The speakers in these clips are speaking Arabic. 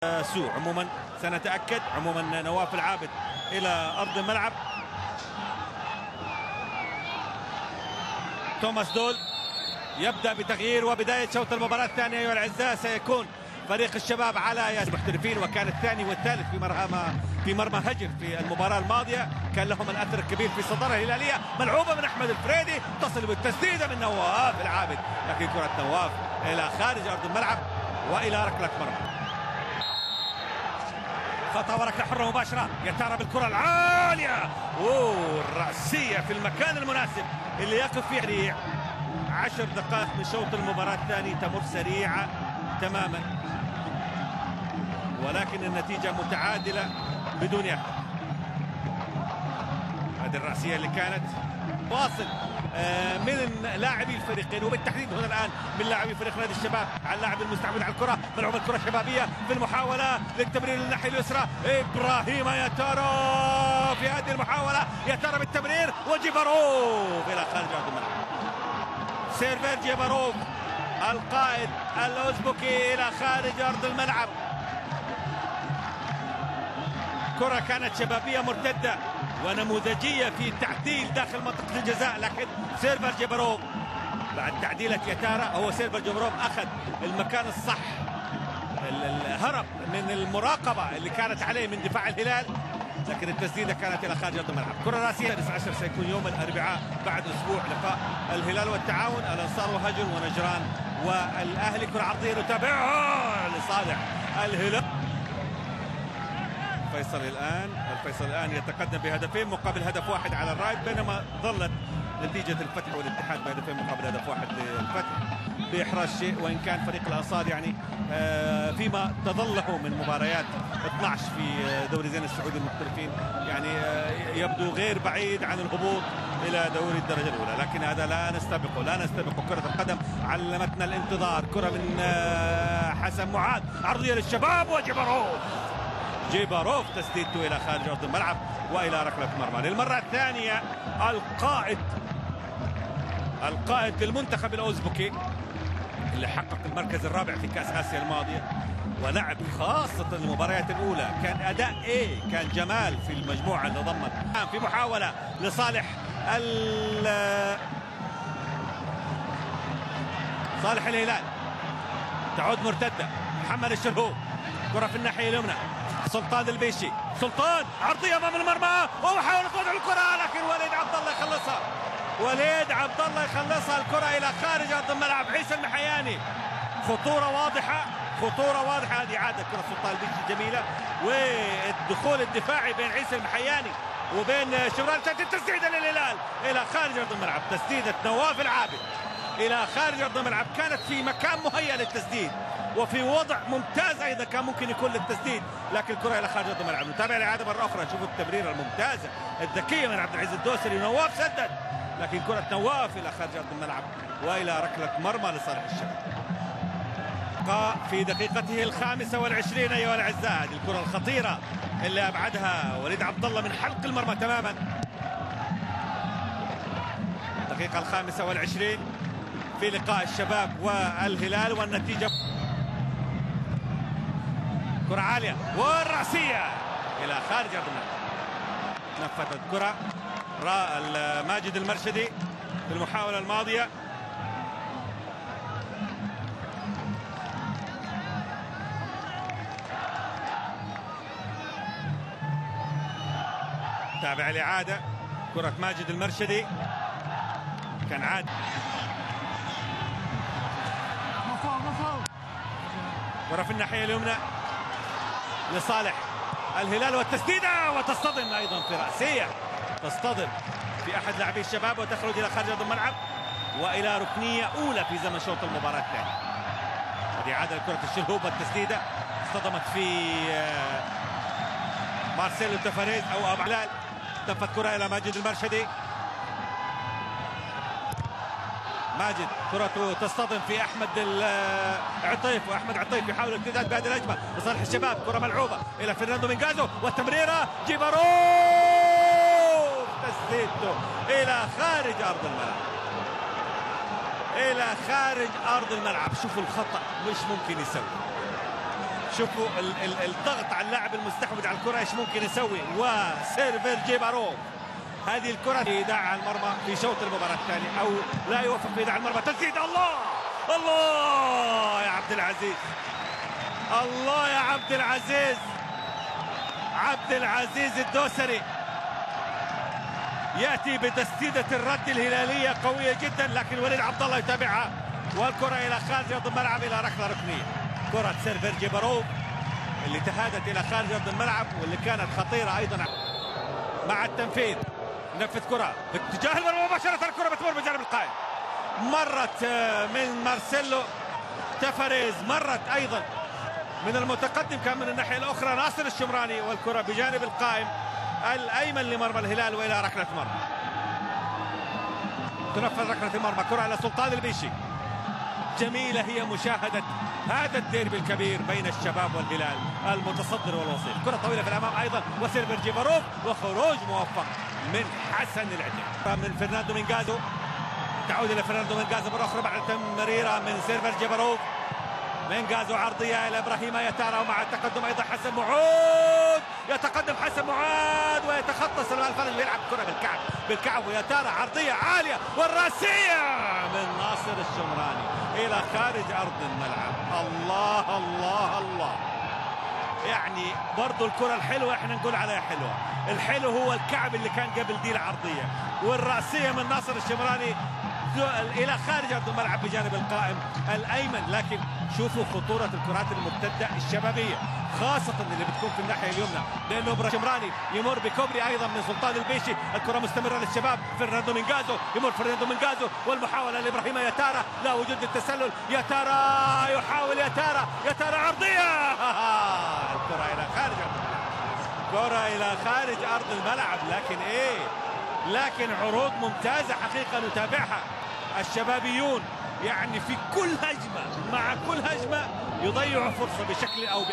سوء. عموما سنتأكد. عموما نواف العابد إلى أرض الملعب. توماس دول يبدأ بتغيير وبداية شوط المباراة الثانية. أيها الأعزاء، سيكون فريق الشباب على المحترفين، وكان الثاني والثالث في مرمى هجر في المباراة الماضية، كان لهم الأثر الكبير في صدارة الهلالية. ملعوبة من أحمد الفريدي، تصل بالتسديدة من نواف العابد، لكن كرة نواف إلى خارج أرض الملعب وإلى ركلة مرمى. خطأ وركلة حرة مباشرة. يا ترى بالكرة العالية، الرأسية في المكان المناسب اللي يقف فيه. سريع 10 دقائق من شوط المباراة الثاني تمر سريعة تماما، ولكن النتيجة متعادلة بدون أهداف. هذه الرأسية اللي كانت واصل من لاعبي الفريقين، وبالتحديد هنا الآن من لاعبي فريق نادي الشباب على اللاعب المستعمل على الكرة. ملعوب الكرة الشبابية في المحاولة للتمرير للناحية اليسرى. إبراهيم يا ترى في هذه المحاولة، يا ترى بالتمرير، وجيباروف إلى خارج أرض الملعب. سيرفير جيباروف القائد الأوزبكي إلى خارج أرض الملعب. كرة كانت شبابية مرتدة ونموذجية في تعديل داخل منطقة الجزاء، لكن سيرفر جيباروف بعد تعديلة يتارا، هو سيرفر جيباروف أخذ المكان الصح، الهرب من المراقبة اللي كانت عليه من دفاع الهلال، لكن التسديدة كانت إلى خارج أرض الملعب. كرة راسية 19 سيكون يوم الأربعاء بعد أسبوع لقاء الهلال والتعاون، الأنصار وهجر ونجران والأهلي. كرة عرضية نتابعها لصالح الهلال. الفيصل الآن يتقدم بهدفين مقابل هدف واحد على الرايد، بينما ظلت نتيجة الفتح والاتحاد بهدفين مقابل هدف واحد للفتح بإحراز شيء، وإن كان فريق الأنصار يعني فيما تظله من مباريات 12 في دوري زين السعودي المحترفين يعني يبدو غير بعيد عن الهبوط إلى دوري الدرجة الأولى، لكن هذا لا نستبقه. كرة القدم علمتنا الانتظار. كرة من حسن معاذ، عرضية للشباب، وجيباروف تسديدته إلى خارج أرض الملعب وإلى ركلة مرمى. للمرة الثانية القائد للمنتخب الأوزبكي اللي حقق المركز الرابع في كأس آسيا الماضية، ولعب خاصة المباريات الأولى كان أداء كان جمال في المجموعة اللي ضمت. في محاولة لصالح الهلال، تعود مرتدة. محمد الشرهوب، كرة في الناحية اليمنى، سلطان البيشي، سلطان عرضية أمام المرمى ومحاولة وضع الكرة، لكن وليد عبد الله يخلصها الكرة إلى خارج أرض الملعب. عيسى المحياني، خطورة واضحة. هذه عادة كرة سلطان البيشي جميلة، والدخول الدفاعي بين عيسى المحياني وبين شمران. التسديدة للهلال إلى خارج أرض الملعب. تسديدة نواف العابد إلى خارج أرض الملعب، كانت في مكان مهيأ للتسديد وفي وضع ممتاز أيضا كان ممكن يكون للتسديد، لكن الكرة إلى خارج أرض الملعب. نتابع الإعادة مرة أخرى، شوفوا التمريرة الممتازة الذكية من عبد العزيز الدوسري. نواف سدد، لكن كرة نواف إلى خارج أرض الملعب وإلى ركلة مرمى لصالح الشباب. في دقيقته 25 أيها الأعزاء، هذه الكرة الخطيرة اللي أبعدها وليد عبد الله من حلق المرمى تماما. الدقيقة 25 في لقاء الشباب والهلال، والنتيجة كرة عالية والرأسية إلى خارج أرض الملعب. نفذت كرة ماجد المرشدي في المحاولة الماضية. تابع الإعادة، كرة ماجد المرشدي كان عاد. كرة في الناحية اليمنى لصالح الهلال، والتسديدة، وتصطدم أيضا في رأسية، تصطدم في أحد لاعبي الشباب وتخرج إلى خارج أرض الملعب وإلى ركنية أولى في زمن شوط المباراة الثاني. هذه عادة لكرة الشرهوب، والتسديدة اصطدمت في مارسيلو تفاريز أو أبو علال. تنفذ كرة إلى ماجد المرشدي. ماجد كرته تصطدم في أحمد عطيف، وأحمد عطيف يحاول الارتداد بهذه الهجمة لصالح الشباب. كرة ملعوبة إلى فرناندو مينغازو، والتمريرة جيباروف، تسديدته إلى خارج أرض الملعب. شوفوا الخطأ مش ممكن يسوي، شوفوا الضغط على اللاعب المستحوذ على الكره ايش ممكن يسوي. وسيرفر جيباروف هذه الكره في ايداع المرمى في شوط المباراه الثاني، او لا يوفق في ايداع المرمى. تسديد الله الله يا عبد العزيز، الله يا عبد العزيز. عبد العزيز الدوسري ياتي بتسديده الرد الهلاليه قويه جدا، لكن وليد عبد الله يتابعها والكره الى خارج ارض الملعب الى ركله ركنيه. كره سيرفر جيباروف اللي تهادت الى خارج ارض الملعب واللي كانت خطيره ايضا مع التنفيذ. نفذ كره باتجاه المرمى مباشره، الكره بتمر بجانب القائم، مرت من مارسيلو تافاريز، مرت ايضا من المتقدم كان من الناحيه الاخرى ناصر الشمراني، والكره بجانب القائم الايمن لمرمى الهلال والى ركله مرمى. تنفذ ركله المرمى، كره الى سلطان البيشي. جميله هي مشاهده هذا الديربي الكبير بين الشباب والهلال المتصدر والوصيف. كره طويله في الامام ايضا وسيرفر جيباروف، وخروج موفق من حسن العتيق من فرناندو مينغازو. تعود الى فرناندو مينغازو مره اخرى بعد تمريره من سيرفر جيباروف. مينغازو عرضيه الى ابراهيم يتارا، ومع التقدم ايضا حسن معود. يتقدم حسن معاد ويتخطى سلمان الفرج ويلعب كره بالكعب ويتارا عرضيه عاليه والراسيه من ناصر الشمراني الى خارج ارض الملعب. الله الله الله. يعني برضو الكره الحلوه احنا نقول عليها حلوه، الحلو هو الكعب اللي كان قبل دي العرضيه، والراسيه من ناصر الشمراني الى خارج ارض الملعب بجانب القائم الايمن. لكن شوفوا خطوره الكرات المرتده الشبابيه، خاصه اللي بتكون في الناحيه اليمنى، لانه ابراهيم شمراني يمر بكوبري ايضا من سلطان البيشي. الكره مستمره للشباب. فرناندو مينغازو يمر فرناندو مينغازو، والمحاوله لابراهيم يتارا، لا وجود التسلل. يتارا يحاول يتارا عرضيه. الكره الى خارج ارض الملعب، كره الى خارج ارض الملعب. لكن عروض ممتازه حقيقه نتابعها. الشبابيون يعني في كل هجمه مع كل هجمه يضيعوا فرصه بشكل او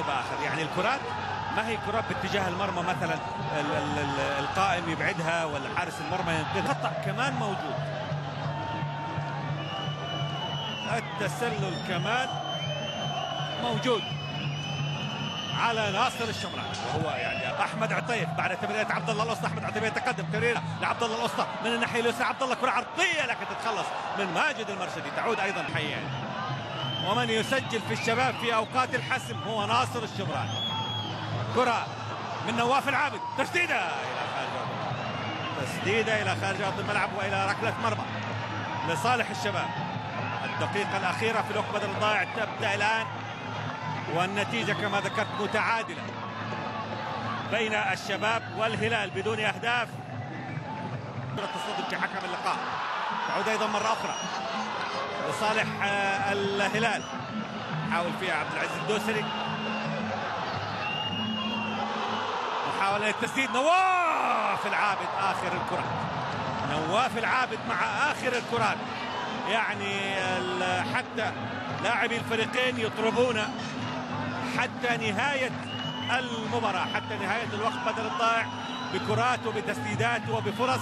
باخر. يعني الكرات ما هي كرات باتجاه المرمى مثلا القائم يبعدها ولا حارس المرمى ينقذها، خطا كمان موجود، التسلل كمان موجود على ناصر الشمراني. وهو يعني احمد عطيف بعد تمريره عبد الله الاسطى. احمد عطيف يتقدم، تمريره لعبد الله الاسطى من الناحيه اليسرى. عبد الله كره عرضيه لكن تتخلص من ماجد المرشدي. تعود ايضا حيان. ومن يسجل في الشباب في اوقات الحسم هو ناصر الشمراني. كره من نواف العابد، تسديده الى خارج ارض الملعب والى ركله مرمى لصالح الشباب. الدقيقه الاخيره في الوقت بدل الضائع تبدا الان، والنتيجة كما ذكرت متعادلة بين الشباب والهلال بدون أهداف. التصدي في حكم اللقاء. تعود أيضا مرة أخرى لصالح الهلال، حاول فيها عبد العزيز الدوسري، محاولة للتسديد. نواف العابد آخر الكرات، نواف العابد مع آخر الكرات. يعني حتى لاعبي الفريقين يطربون حتى نهاية المباراة، حتى نهاية الوقت بدل الضائع، بكرات وبتسديدات وبفرص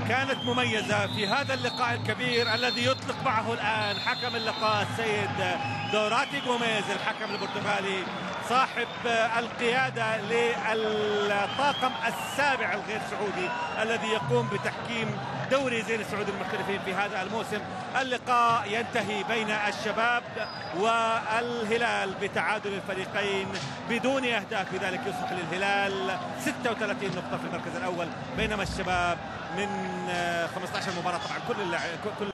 كانت مميزة في هذا اللقاء الكبير الذي يطلق معه الآن حكم اللقاء السيد دوراتي غوميز، الحكم البرتغالي صاحب القيادة للطاقم السابع الغير سعودي الذي يقوم بتحكيم دوري زين السعودي المحترفين في هذا الموسم. اللقاء ينتهي بين الشباب والهلال بتعادل الفريقين بدون أهداف، بذلك يصبح للهلال 36 نقطة في المركز الأول، بينما الشباب من 15 مباراة طبعا كل